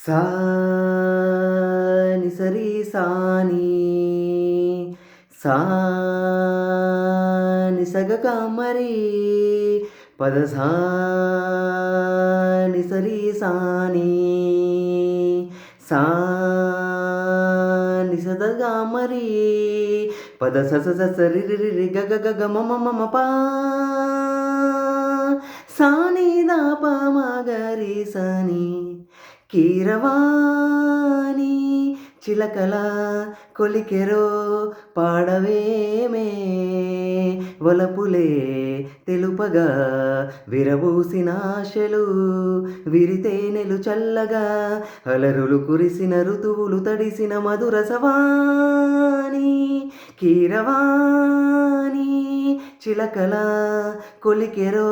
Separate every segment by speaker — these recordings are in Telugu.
Speaker 1: సా ని సరి సాని సా ని సగ మరి పద సా ని సరి సాని సా ని సదగ మరి పద స స స స రి రి రి రి గ గ గ గ మ మ మ మ పా సాని దా ప మ గ రి సని కీరవాణి చిలకల కొలికెరో పాడవేమే వలపులే తెలుపగా విరబూసిన ఆశలు విరితేనెలు చల్లగా అలరులు కురిసిన ఋతువులు తడిసిన మధురసవాణి కీరవాణి చిలకల కొలికెరో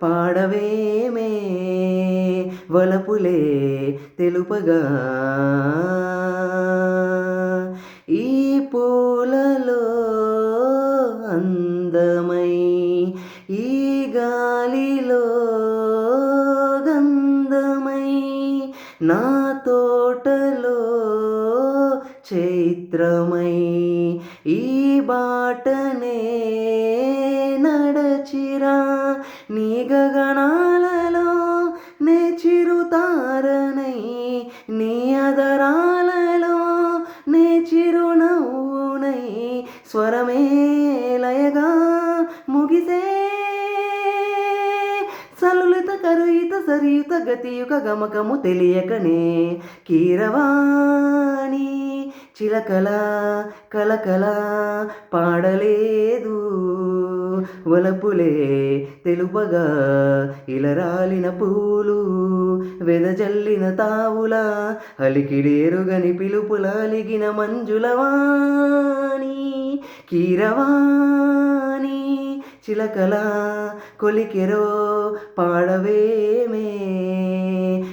Speaker 1: పాడవేమే వలపులే తెలుపగా ఈ పూలలో అందమై ఈ గాలిలో గంధమై నా తోటలో చైత్రమై ఈ బాటనే నడచిరా నీ గగనాలలో నే చిరుతారనై నీ అదరాలలో నే చిరునవ్వునై స్వరమే లయగా ముగిసే సలులిత కరుయిత సరియుత గతియుక గమకము తెలియకనే కీరవాణి చిలకల కలకల పాడలేదు వలపులే తెలుపగా ఇలరాలిన పూలు వెదజల్లిన తావుల అలికిడేరుగని పిలుపుల అలిగిన మంజులవాణి కీరవాణి చిలకల కొలికెరో పాడవేమే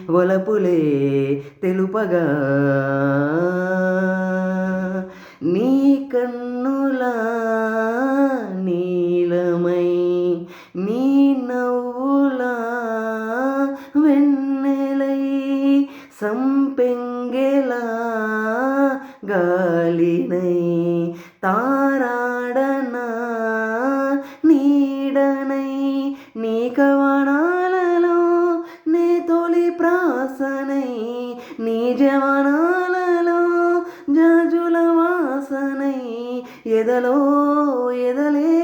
Speaker 1: వలపులే తెలుపగా నీ కన్నుల నీలమై నీ నవ్వుల వెన్నెలై సంపెంగెల గాలినై తారాడన నీడనై నీ కవనాలలో నే తొలి ప్రాసనై నీ జవనాలలో జాజుల వాసనై ఎదలో ఎదలే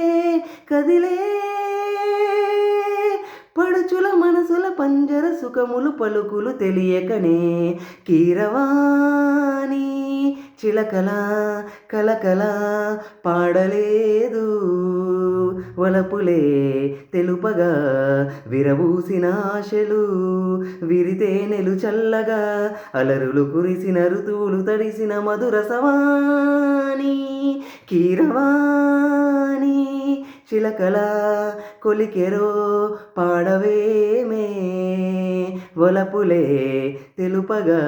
Speaker 1: కదిలే పడుచుల మనసుల పంజర సుఖములు పలుకులు తెలియకనే కీరవాణి చిలకల కలకల పాడలేదు వలపులే తెలుపగా విరబూసిన ఆశలు విరితేనెలు చల్లగా అలరులు కురిసిన ఋతువులు తడిసిన మధురసవాణి కీరవాణి చిలకల కొలికెరో పాడవేమే వలపులే తెలుపగా